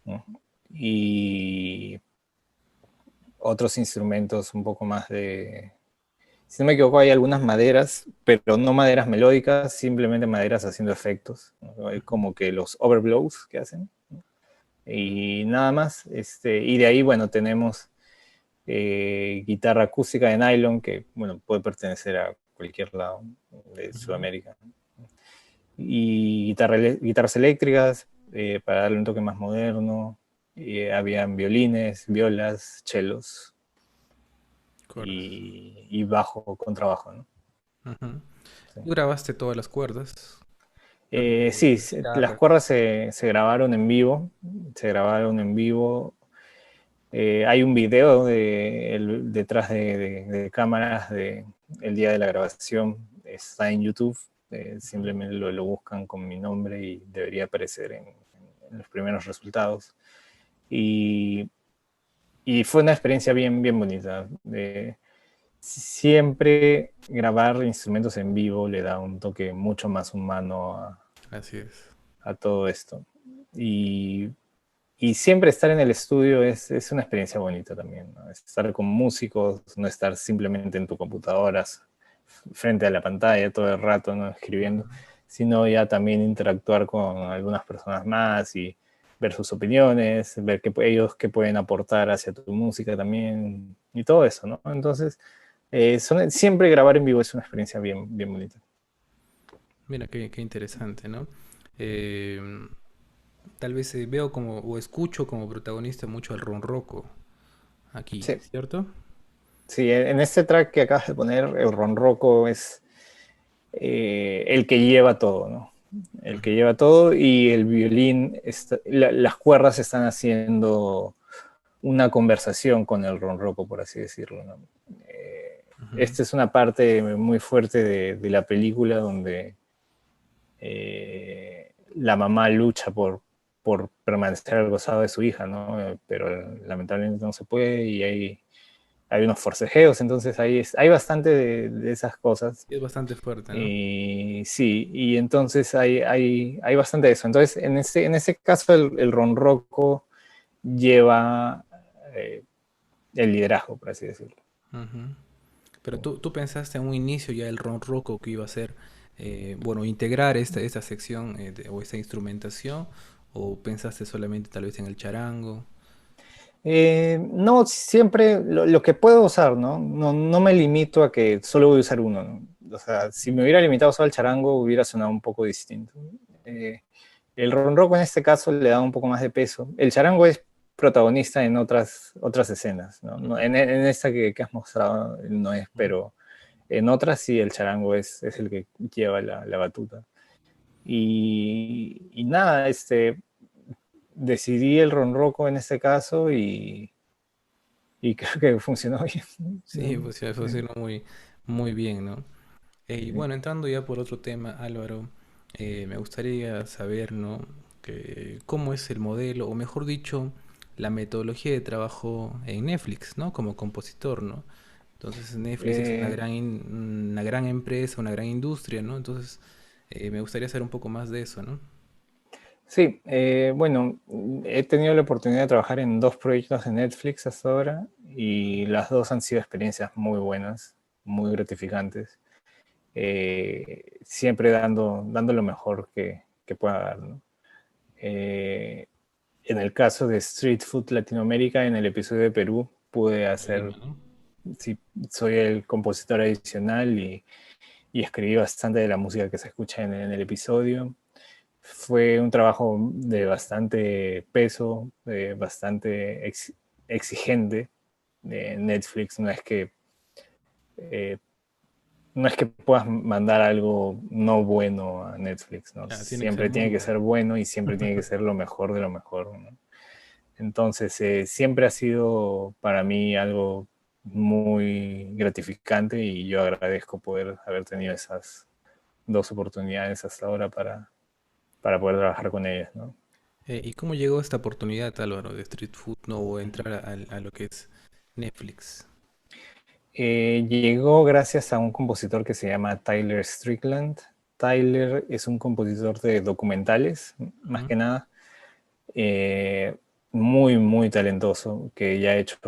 ¿no? Y otros instrumentos un poco más de... Si no me equivoco, hay algunas maderas, pero no maderas melódicas, simplemente maderas haciendo efectos, ¿no? Como que los overblows que hacen. ¿No? Y nada más. Y de ahí, bueno, tenemos guitarra acústica de nylon, que bueno, puede pertenecer a cualquier lado de Ujú. Sudamérica. Y guitarras eléctricas para darle un toque más moderno. Habían violines, violas, chelos Cuerdas. y bajo, contrabajo. ¿No? Ujú. Sí. Tú grabaste todas las cuerdas, tanto Sí, las guitarra. cuerdas se grabaron en vivo, se grabaron en vivo. Hay un video detrás de cámaras el día de la grabación, está en YouTube, simplemente lo buscan con mi nombre y debería aparecer en los primeros resultados. Y, y fue una experiencia bien, bien bonita. Siempre grabar instrumentos en vivo le da un toque mucho más humano Así es. a todo esto. Y y siempre estar en el estudio es una experiencia bonita también, ¿no? Estar con músicos, no estar simplemente en tu computadora frente a la pantalla todo el rato, ¿no? Escribiendo, Ujú. sino ya también interactuar con algunas personas más y ver sus opiniones, ver ellos qué pueden aportar hacia tu música también y todo eso, ¿no? Entonces, siempre grabar en vivo es una experiencia bien, bien bonita. Mira, qué interesante, ¿no? Eh, Tal vez veo como, o escucho como protagonista mucho al ronroco aquí, Sí, ¿cierto? sí, en este track que acabas de poner, el ronroco es el que lleva todo, ¿no? El que Ujú. lleva todo y el violín, las cuerdas están haciendo una conversación con el ronroco, por así decirlo. ¿No? Ujú. Esta es una parte muy fuerte de la película donde la mamá lucha por permanecer al gozado de su hija, ¿no? Pero lamentablemente no se puede y hay unos forcejeos, entonces hay bastante de esas cosas. Es bastante fuerte, ¿no? Y sí, y entonces hay bastante de eso. Entonces, en ese caso, el ronroco lleva eh, el liderazgo, por así decirlo. Ujú. Pero tú pensaste en un inicio ya el ronroco que iba a ser, bueno, integrar esta sección o esta instrumentación, o pensaste solamente tal vez en el charango. No, siempre lo que puedo usar, ¿no? No me limito a que solo voy a usar uno, ¿no? O sea, si me hubiera limitado solo al charango, hubiera sonado un poco distinto. Eh, el ronroco en este caso le da un poco más de peso. El charango es protagonista en otras escenas, ¿no? Ujú, En esta que has mostrado no es, ujú. pero en otras sí el charango es el que lleva la batuta. Y nada, decidí el ronroco en este caso y creo que funcionó bien. Sí, pues ya ¿No? funcionó muy bien, ¿no? Y Sí. bueno, entrando ya por otro tema, Álvaro, me gustaría saber, ¿no? Cómo es el modelo, o mejor dicho, la metodología de trabajo en Netflix, ¿no? Como compositor, ¿no? Entonces Netflix es Eh, una gran empresa, una gran industria, ¿no? Entonces Me gustaría saber un poco más de eso, ¿no? Sí, bueno, he tenido la oportunidad de trabajar en dos proyectos de Netflix hasta ahora y las dos han sido experiencias muy buenas, muy gratificantes, siempre dando lo mejor que pueda dar, ¿no? Eh, en el caso de Street Food Latinoamérica, en el episodio de Perú, pude hacer, Lima, ¿no? sí, soy el compositor adicional y escribí bastante de la música que se escucha en el episodio. Fue un trabajo de bastante peso, bastante exigente. Netflix eh, no es que puedas mandar algo no bueno a Netflix, ¿no? Ah, tiene que ser Siempre muy tiene que bueno. ser bueno y siempre tiene que ser lo mejor de lo mejor, ¿no? Entonces, siempre ha sido para mí algo muy gratificante y yo agradezco poder haber tenido esas dos oportunidades hasta ahora para poder trabajar con ellas, ¿no? ¿Y cómo llegó esta oportunidad, Álvaro, de Street Food, ¿no? O entrar a lo que es Netflix? Llegó gracias a un compositor que se llama Tyler Strickland. Tyler es un compositor de documentales, más Ujú. que nada, eh, muy, muy talentoso, que ya ha hecho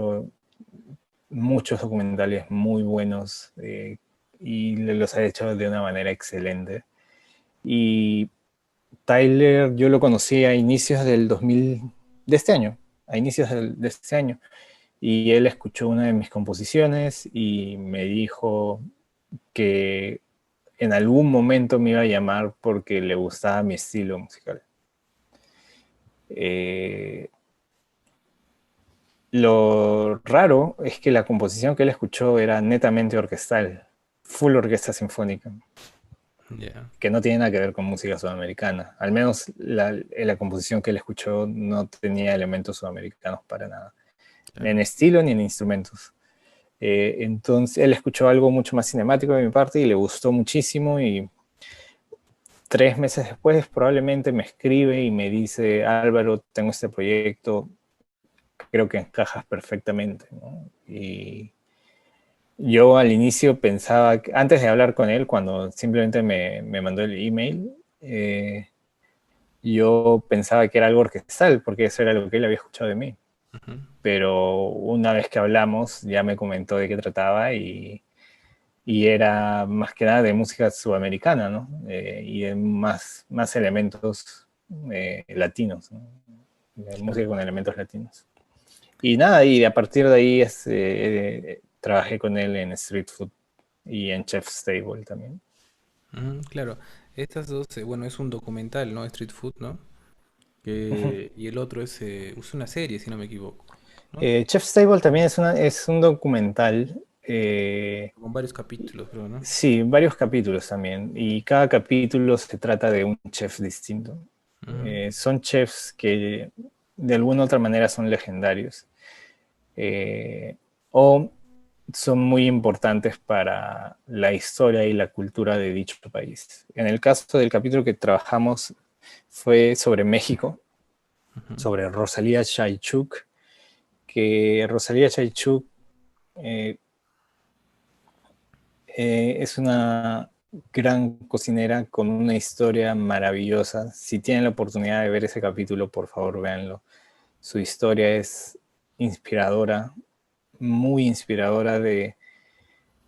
muchos documentales muy buenos y los ha hecho de una manera excelente. Y Tyler yo lo conocí a inicios del 2000, de este año, a inicios de este año. Y él escuchó una de mis composiciones y me dijo que en algún momento me iba a llamar porque le gustaba mi estilo musical. Eh, lo raro es que la composición que él escuchó era netamente orquestal, full orquesta sinfónica, Ya. que no tiene nada que ver con música sudamericana. Al menos la composición que él escuchó no tenía elementos sudamericanos para nada, ni en Claro. estilo ni en instrumentos. Entonces él escuchó algo mucho más cinemático de mi parte y le gustó muchísimo y 3 meses después probablemente me escribe y me dice, Álvaro, tengo este proyecto, creo que encajas perfectamente, ¿no? Y yo al inicio pensaba, antes de hablar con él, cuando simplemente me mandó el email, yo pensaba que era algo orquestal, porque eso era lo que él había escuchado de mí. Ujú. Pero una vez que hablamos, ya me comentó de qué trataba y era más que nada de música sudamericana, ¿no? Y de más elementos latinos, ¿no? De música Claro. con elementos latinos. Y nada, y a partir de ahí trabajé con él en Street Food y en Chef's Table también. Claro. Estas dos, bueno, es un documental, ¿no? Street Food, ¿no? Y el otro es una serie, si no me equivoco, ¿no? Chef's Table también es un documental. Con varios capítulos, creo, ¿no? Sí, varios capítulos también. Y cada capítulo se trata de un chef distinto. Ujú. Son chefs que de alguna u otra manera son legendarios. eh, o son muy importantes para la historia y la cultura de dicho país. En el caso del capítulo que trabajamos fue sobre México, Ujú. sobre Rosalía Chaychuk, que Rosalía Chaychuk eh, es una gran cocinera con una historia maravillosa. Si tienen la oportunidad de ver ese capítulo, por favor, véanlo. Su historia es inspiradora, muy inspiradora de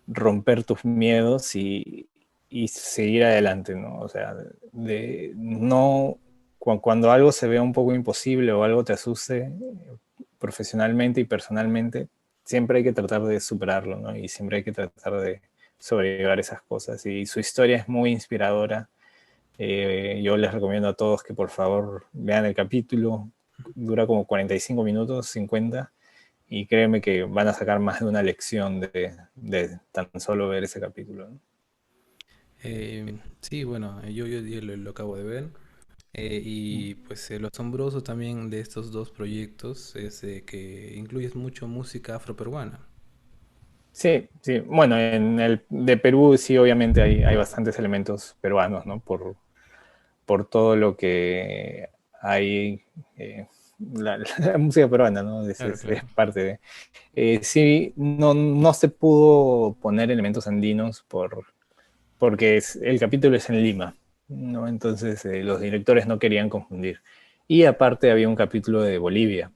romper tus miedos y seguir adelante, ¿no? O sea, de no cuando algo se vea un poco imposible o algo te asuste profesionalmente y personalmente, siempre hay que tratar de superarlo, ¿no? Y siempre hay que tratar de sobrellevar esas cosas. Y su historia es muy inspiradora. Yo les recomiendo a todos que por favor vean el capítulo. Dura como 45 minutos, 50, y créeme que van a sacar más de una lección de tan solo ver ese capítulo, ¿no? Sí, bueno, yo ya lo acabo de ver. Y pues lo asombroso también de estos dos proyectos es que incluyes mucho música afroperuana. Sí, sí. Bueno, en el de Perú sí, obviamente hay bastantes elementos peruanos, ¿no? Por todo lo que hay, la música peruana, ¿no? Claro, Es claro. parte de. Sí, no se pudo poner elementos andinos porque el capítulo es en Lima. ¿no? Entonces los directores no querían confundir. Y aparte había un capítulo de Bolivia.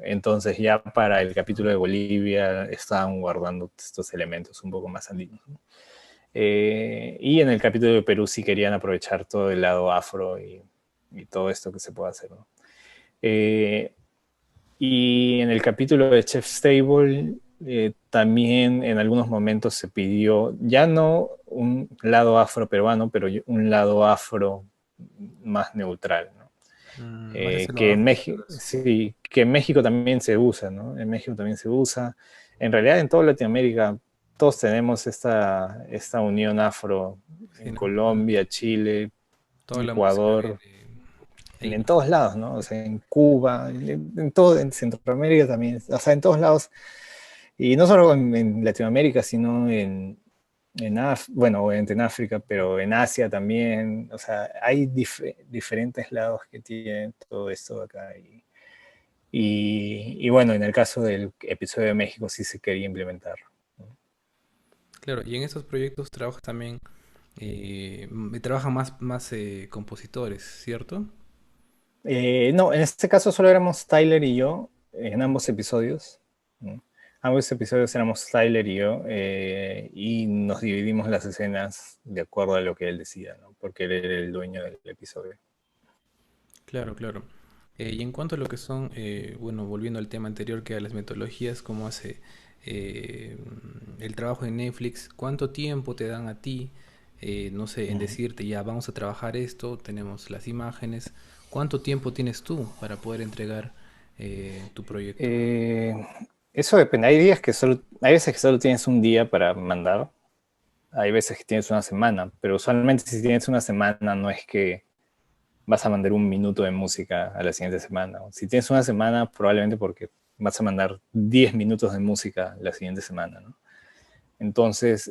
Entonces ya para el capítulo de Bolivia estaban guardando estos elementos un poco más andinos, ¿no? Y en el capítulo de Perú sí querían aprovechar todo el lado afro y todo esto que se puede hacer, ¿no? Eh, y en el capítulo de Chef's Table también en algunos momentos se pidió ya no un lado afro-peruano, pero un lado afro más neutral, ¿no? Más de ese lado Que en afro, México, sí, que en México también se usa, ¿no? En México también se usa. En realidad en toda Latinoamérica todos tenemos esta unión afro sí, en ¿no? Colombia, Chile, Toda la música Ecuador, viene ahí, en ¿no? todos lados, ¿no? O sea, en Cuba, en todo, en Centroamérica también, o sea, en todos lados. Y no solo en Latinoamérica, sino bueno, obviamente en África, pero en Asia también. O sea, hay diferentes lados que tienen todo esto acá. Y bueno, en el caso del episodio de México sí se quería implementar. Claro, y en estos proyectos trabaja también, trabajan más compositores, ¿cierto? No, en este caso solo éramos Tyler y yo en ambos episodios, ¿no? Ambos episodios éramos Tyler y yo, y nos dividimos las escenas de acuerdo a lo que él decida, ¿no? Porque él era el dueño del episodio. Claro, claro. Y en cuanto a lo que son, bueno, volviendo al tema anterior, que a las metodologías, ¿cómo hace eh, el trabajo en Netflix? ¿Cuánto tiempo te dan a ti, no sé, en Ujú. decirte, ya vamos a trabajar esto, tenemos las imágenes? ¿Cuánto tiempo tienes tú para poder entregar tu proyecto? Eh, Eso depende. Hay días que hay veces que solo tienes un día para mandar, hay veces que tienes una semana, pero usualmente si tienes una semana no es que vas a mandar un minuto de música a la siguiente semana. Si tienes una semana, probablemente porque vas a mandar 10 minutos de música la siguiente semana, ¿no? Entonces,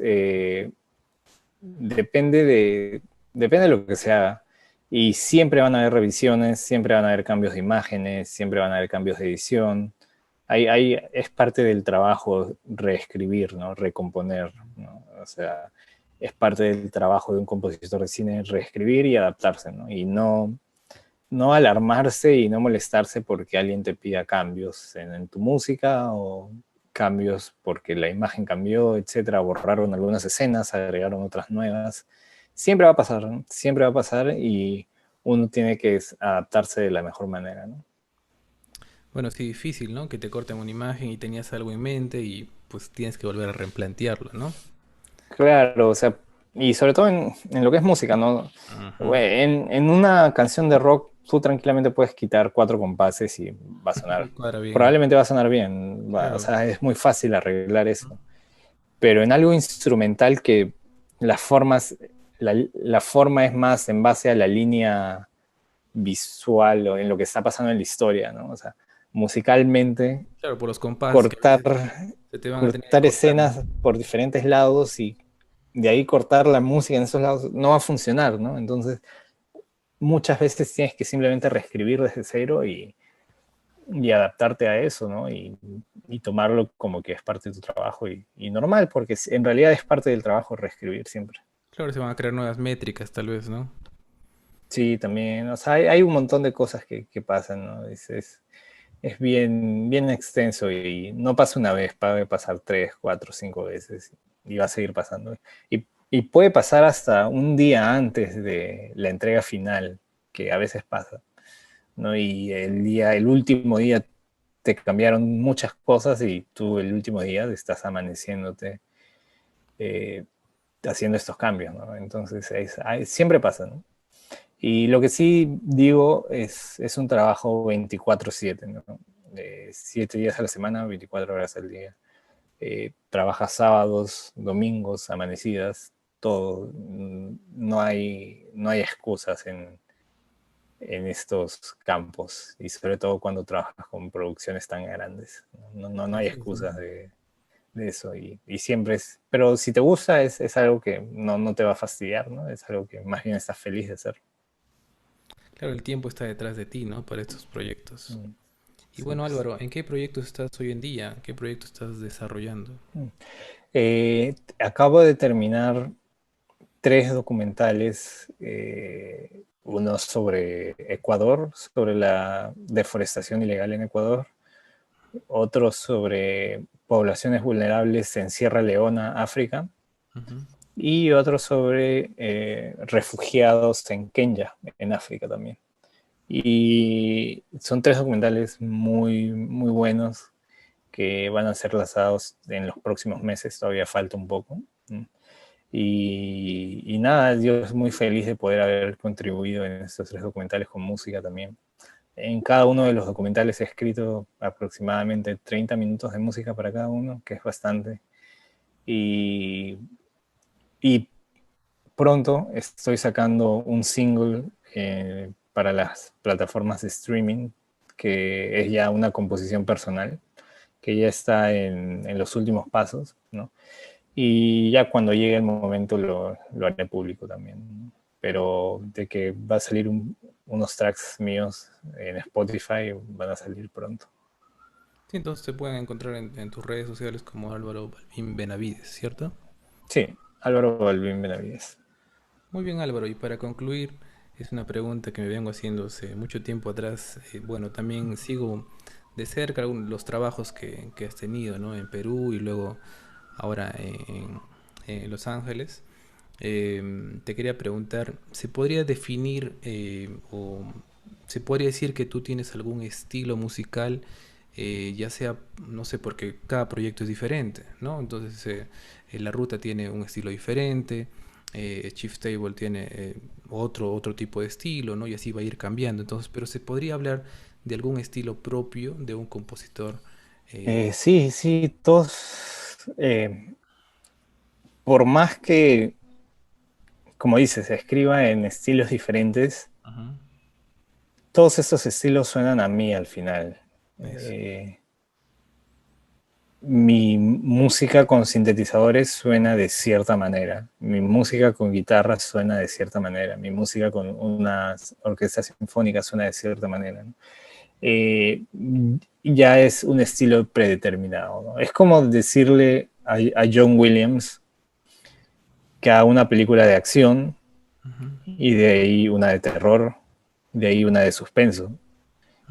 depende de lo que se haga. Y siempre van a haber revisiones, siempre van a haber cambios de imágenes, siempre van a haber cambios de edición. Es parte del trabajo reescribir, ¿no? Recomponer, ¿no? O sea, es parte del trabajo de un compositor de cine reescribir y adaptarse, ¿no? Y no alarmarse y no molestarse porque alguien te pida cambios en tu música o cambios porque la imagen cambió, etcétera, borraron algunas escenas, agregaron otras nuevas. Siempre va a pasar, ¿no? Siempre va a pasar y uno tiene que adaptarse de la mejor manera, ¿no? Bueno, sí, difícil, ¿no? Que te corten una imagen y tenías algo en mente y pues tienes que volver a replantearlo, ¿no? Claro, o sea, y sobre todo en lo que es música, ¿no? Ujú. Güey, en una canción de rock, tú tranquilamente puedes quitar cuatro compases y va a sonar, Cuadra bien, probablemente va a sonar bien, o claro. sea, es muy fácil arreglar eso. Pero en algo instrumental que las formas, la forma es más en base a la línea visual o en lo que está pasando en la historia, ¿no? O sea, musicalmente, Claro, por los compases que a cortar, veces se te van a tener que cortar cortar, ¿no? escenas por diferentes lados y de ahí cortar la música en esos lados no va a funcionar, ¿no? Entonces, muchas veces tienes que simplemente reescribir desde cero y adaptarte a eso, ¿no? Y tomarlo como que es parte de tu trabajo y normal, porque en realidad es parte del trabajo reescribir siempre. Claro, se van a crear nuevas métricas, tal vez, ¿no? Sí, también, o sea, hay un montón de cosas que pasan, ¿no? Es bien, bien extenso y no pasa una vez, puede pasar tres, cuatro, cinco veces y va a seguir pasando. Y puede pasar hasta un día antes de la entrega final, que a veces pasa, ¿no? Y el último día te cambiaron muchas cosas y tú el último día estás amaneciéndote eh, haciendo estos cambios, ¿no? Entonces siempre pasa, ¿no? Y lo que sí digo es un trabajo 24/7, ¿no? De 7 días a la semana, 24 horas al día. Trabajas sábados, domingos, amanecidas, todo. No hay excusas en estos campos y sobre todo cuando trabajas con producciones tan grandes. No hay Así es, excusas ¿no? de eso y siempre es, pero si te gusta es algo que no te va a fastidiar, ¿no? Es algo que más bien estás feliz de hacer. Claro, el tiempo está detrás de ti, ¿no? Para estos proyectos. Mm, Y sí, bueno, pues. Álvaro, ¿en qué proyectos estás hoy en día? ¿Qué proyecto estás desarrollando? Mm. Acabo de terminar tres documentales, uno sobre Ecuador, sobre la deforestación ilegal en Ecuador, otro sobre poblaciones vulnerables en Sierra Leona, África, Ujú. y otro sobre refugiados en Kenia, en África también. Y son tres documentales muy, muy buenos que van a ser lanzados en los próximos meses, todavía falta un poco. Y nada, yo estoy muy feliz de poder haber contribuido en estos tres documentales con música también. En cada uno de los documentales he escrito aproximadamente 30 minutos de música para cada uno, que es bastante. Y, y pronto estoy sacando un single para las plataformas de streaming, que es ya una composición personal, que ya está en los últimos pasos, ¿no? Y ya cuando llegue el momento lo haré público también, ¿no? Pero de que va a salir unos tracks míos en Spotify, van a salir pronto. Sí, entonces te pueden encontrar en tus redes sociales como Álvaro Balvin Benavides, ¿cierto? Sí, Álvaro Balvin Benavides. Muy bien, Álvaro. Y para concluir, es una pregunta que me vengo haciendo hace mucho tiempo atrás. Bueno, también sigo de cerca los trabajos que has tenido, ¿no? En Perú y luego ahora en Los Ángeles. Te quería preguntar, ¿se podría definir o se podría decir que tú tienes algún estilo musical, ya sea, no sé, porque cada proyecto es diferente, ¿no? Entonces, La Ruta tiene un estilo diferente, Chief Table tiene otro tipo de estilo, ¿no? Y así va a ir cambiando. Entonces, pero se podría hablar de algún estilo propio de un compositor. Sí, sí, todos, por más que, como dices, se escriba en estilos diferentes, Ajá, todos estos estilos suenan a mí al final. eso. Eh, Mi música con sintetizadores suena de cierta manera, mi música con guitarra suena de cierta manera, mi música con una orquesta sinfónica suena de cierta manera, ¿no? Eh, ya es un estilo predeterminado, ¿no? Es como decirle a John Williams que haga una película de acción Ujú, y de ahí una de terror, de ahí una de suspenso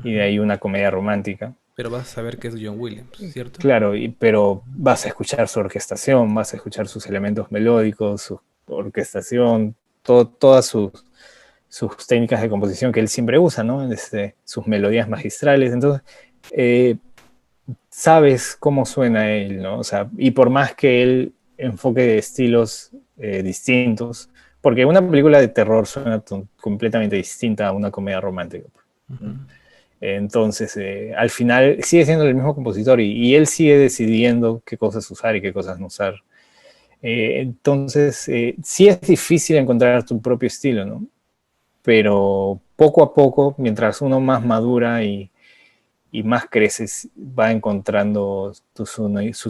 y de ujú. ahí una comedia romántica. Pero vas a saber que es John Williams, ¿cierto? Claro, pero Ujú. vas a escuchar su orquestación, vas a escuchar sus elementos melódicos, su orquestación, todas sus técnicas de composición que él siempre usa, ¿no? Desde sus melodías magistrales. Entonces, eh, sabes cómo suena él, ¿no? O sea, y por más que él enfoque estilos distintos, porque una película de terror suena completamente distinta a una comedia romántica, Ujú. ¿no? Entonces, al final sigue siendo el mismo compositor y él sigue decidiendo qué cosas usar y qué cosas no usar. Entonces, sí es difícil encontrar tu propio estilo, ¿no? Pero poco a poco, mientras uno más madura y más creces, va encontrando sus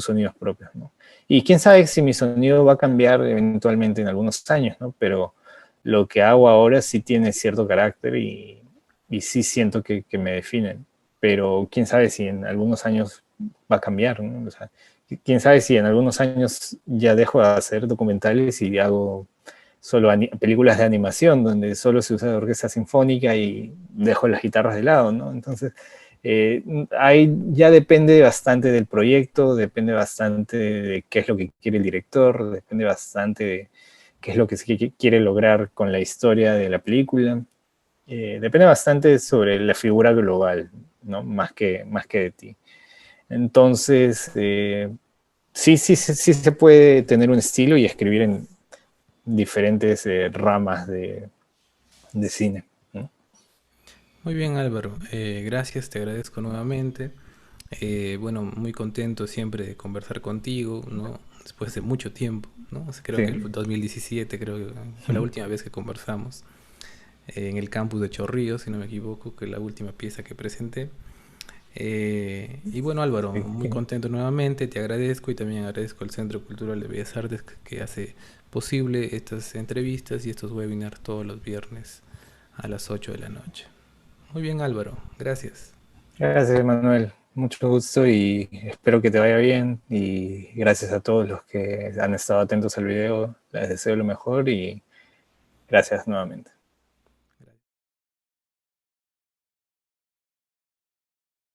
sonidos propios, ¿no? Y quién sabe si mi sonido va a cambiar eventualmente en algunos años, ¿no? Pero lo que hago ahora sí tiene cierto carácter y sí siento que me definen. Pero quién sabe si en algunos años va a cambiar, ¿no? O sea, quién sabe si en algunos años ya dejo de hacer documentales y hago solo películas de animación donde solo se usa orquesta sinfónica y dejo las guitarras de lado, ¿no? Entonces, ahí ya depende bastante del proyecto, depende bastante de qué es lo que quiere el director, depende bastante de qué es lo que se quiere lograr con la historia de la película. Depende bastante sobre la figura global, ¿no? Más que de ti. Entonces, sí se puede tener un estilo y escribir en diferentes ramas de cine, ¿no? Muy bien, Álvaro. Gracias, te agradezco nuevamente. Bueno, muy contento siempre de conversar contigo, ¿no? Después de mucho tiempo, ¿no? O sea, creo Sí. que el 2017 creo que fue la última vez que conversamos en el campus de Chorrillos, si no me equivoco, que es la última pieza que presenté. Y bueno, Álvaro, muy contento nuevamente, te agradezco y también agradezco al Centro Cultural de Bellas Artes que hace posible estas entrevistas y estos webinars todos los viernes a las 8 de la noche. Muy bien, Álvaro, gracias. Gracias, Manuel. Mucho gusto y espero que te vaya bien. Y gracias a todos los que han estado atentos al video. Les deseo lo mejor y gracias nuevamente.